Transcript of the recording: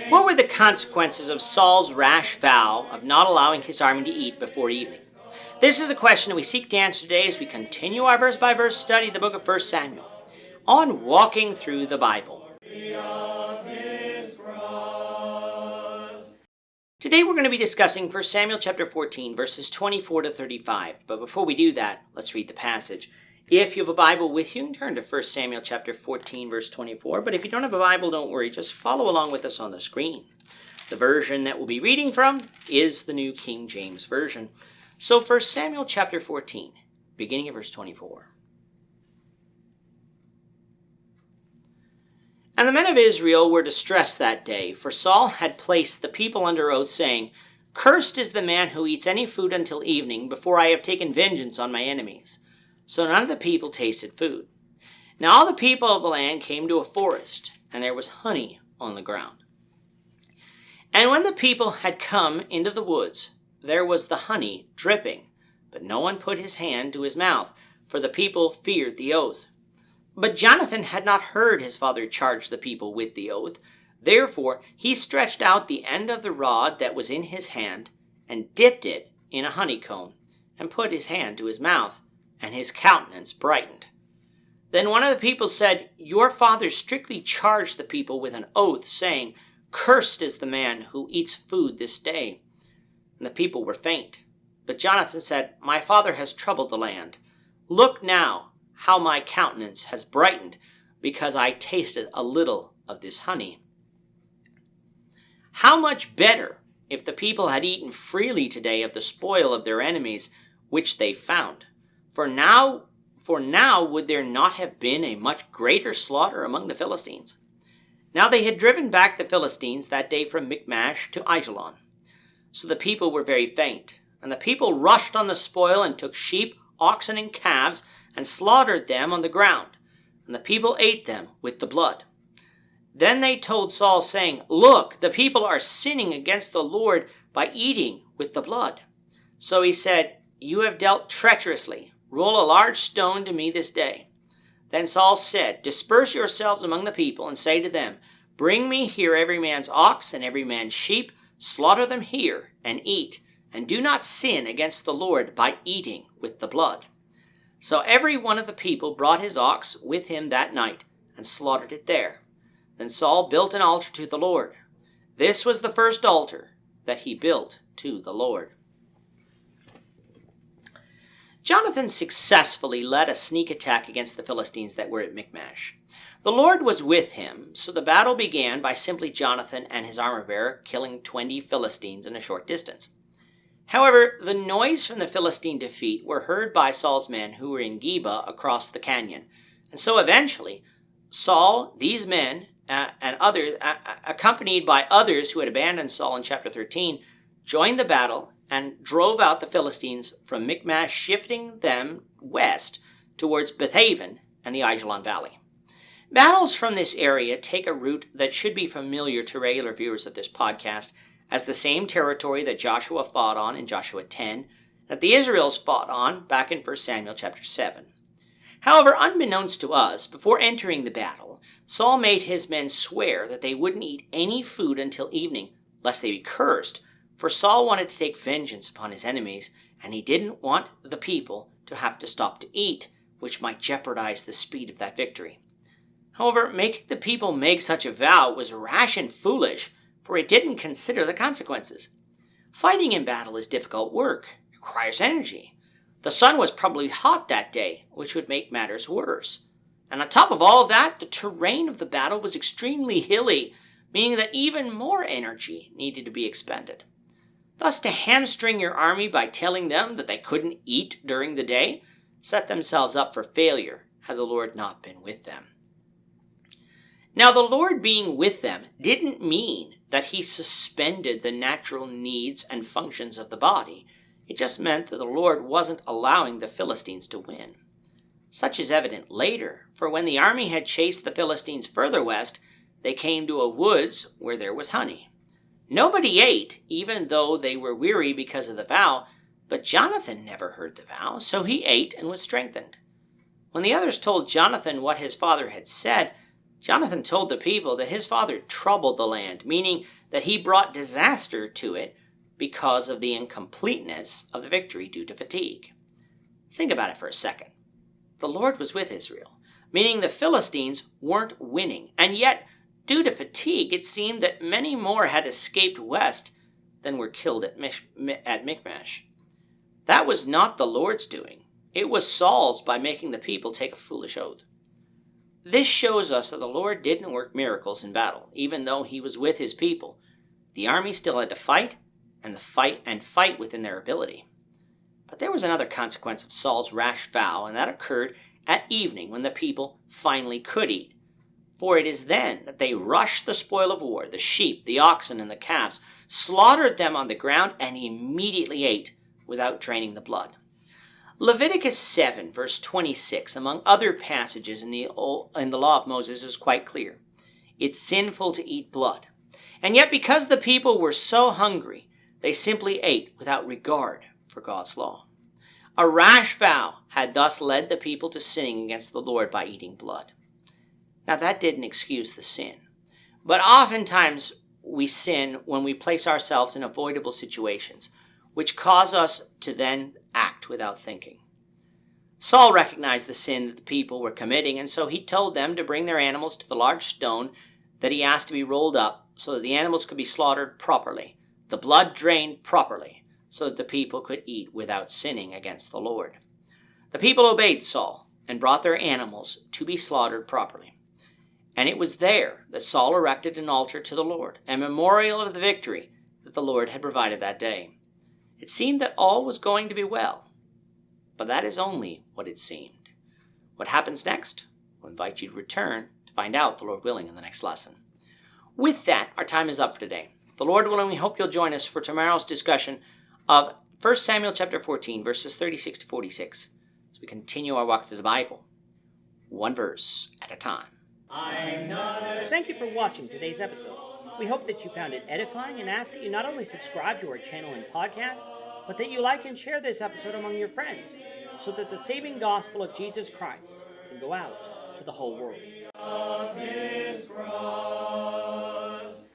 What were the consequences of Saul's rash vow of not allowing his army to eat before evening? This is the question that we seek to answer today as we continue our verse-by-verse study of the book of 1 Samuel on walking through the Bible. Today we're going to be discussing 1 Samuel chapter 14, verses 24 to 35. But before we do that, let's read the passage. If you have a Bible with you, turn to 1 Samuel chapter 14, verse 24. But if you don't have a Bible, don't worry. Just follow along with us on the screen. The version that we'll be reading from is the New King James Version. So 1 Samuel chapter 14, beginning of verse 24. And the men of Israel were distressed that day, for Saul had placed the people under oath, saying, "Cursed is the man who eats any food until evening, before I have taken vengeance on my enemies." So none of the people tasted food. Now all the people of the land came to a forest, and there was honey on the ground. And when the people had come into the woods, there was the honey dripping, but no one put his hand to his mouth, for the people feared the oath. But Jonathan had not heard his father charge the people with the oath. Therefore he stretched out the end of the rod that was in his hand, and dipped it in a honeycomb, and put his hand to his mouth, and his countenance brightened. Then one of the people said, "Your father strictly charged the people with an oath, saying, 'Cursed is the man who eats food this day.'" And the people were faint. But Jonathan said, "My father has troubled the land. Look now how my countenance has brightened, because I tasted a little of this honey." How much better if the people had eaten freely today of the spoil of their enemies, which they found. For now would there not have been a much greater slaughter among the Philistines? Now they had driven back the Philistines that day from Michmash to Aijalon. So the people were very faint. And the people rushed on the spoil and took sheep, oxen, and calves, and slaughtered them on the ground. And the people ate them with the blood. Then they told Saul, saying, "Look, the people are sinning against the Lord by eating with the blood." So he said, "You have dealt treacherously. Roll a large stone to me this day." Then Saul said, "Disperse yourselves among the people, and say to them, 'Bring me here every man's ox and every man's sheep. Slaughter them here, and eat, and do not sin against the Lord by eating with the blood.'" So every one of the people brought his ox with him that night, and slaughtered it there. Then Saul built an altar to the Lord. This was the first altar that he built to the Lord. Jonathan successfully led a sneak attack against the Philistines that were at Michmash. The Lord was with him, so the battle began by simply Jonathan and his armor-bearer killing 20 Philistines in a short distance. However, the noise from the Philistine defeat were heard by Saul's men who were in Geba across the canyon. And so eventually, Saul, these men, and others, accompanied by others who had abandoned Saul in chapter 13, joined the battle and drove out the Philistines from Michmash, shifting them west towards Bethaven and the Aijalon Valley. Battles from this area take a route that should be familiar to regular viewers of this podcast, as the same territory that Joshua fought on in Joshua 10, that the Israelites fought on back in 1 Samuel chapter 7. However, unbeknownst to us, before entering the battle, Saul made his men swear that they wouldn't eat any food until evening, lest they be cursed, for Saul wanted to take vengeance upon his enemies, and he didn't want the people to have to stop to eat, which might jeopardize the speed of that victory. However, making the people make such a vow was rash and foolish, for it didn't consider the consequences. Fighting in battle is difficult work. It requires energy. The sun was probably hot that day, which would make matters worse. And on top of all of that, the terrain of the battle was extremely hilly, meaning that even more energy needed to be expended. Thus, to hamstring your army by telling them that they couldn't eat during the day set themselves up for failure had the Lord not been with them. Now, the Lord being with them didn't mean that he suspended the natural needs and functions of the body. It just meant that the Lord wasn't allowing the Philistines to win. Such is evident later, for when the army had chased the Philistines further west, they came to a woods where there was honey. Nobody ate, even though they were weary because of the vow, but Jonathan never heard the vow, so he ate and was strengthened. When the others told Jonathan what his father had said, Jonathan told the people that his father troubled the land, meaning that he brought disaster to it because of the incompleteness of the victory due to fatigue. Think about it for a second. The Lord was with Israel, meaning the Philistines weren't winning, and yet, due to fatigue, it seemed that many more had escaped west than were killed at Michmash. That was not the Lord's doing. It was Saul's by making the people take a foolish oath. This shows us that the Lord didn't work miracles in battle, even though he was with his people. The army still had to fight fight within their ability. But there was another consequence of Saul's rash vow, and that occurred at evening when the people finally could eat. For it is then that they rushed the spoil of war, the sheep, the oxen, and the calves, slaughtered them on the ground, and immediately ate without draining the blood. Leviticus 7, verse 26, among other passages in the law of Moses, is quite clear. It's sinful to eat blood. And yet because the people were so hungry, they simply ate without regard for God's law. A rash vow had thus led the people to sinning against the Lord by eating blood. Now that didn't excuse the sin, but oftentimes we sin when we place ourselves in avoidable situations, which cause us to then act without thinking. Saul recognized the sin that the people were committing, and so he told them to bring their animals to the large stone that he asked to be rolled up so that the animals could be slaughtered properly, the blood drained properly, so that the people could eat without sinning against the Lord. The people obeyed Saul and brought their animals to be slaughtered properly. And it was there that Saul erected an altar to the Lord, a memorial of the victory that the Lord had provided that day. It seemed that all was going to be well, but that is only what it seemed. What happens next? We'll invite you to return to find out, the Lord willing, in the next lesson. With that, our time is up for today. The Lord willing, we hope you'll join us for tomorrow's discussion of 1 Samuel chapter 14, verses 36 to 46, as we continue our walk through the Bible, one verse at a time. Thank you for watching today's episode. We hope that you found it edifying and ask that you not only subscribe to our channel and podcast, but that you like and share this episode among your friends so that the saving gospel of Jesus Christ can go out to the whole world.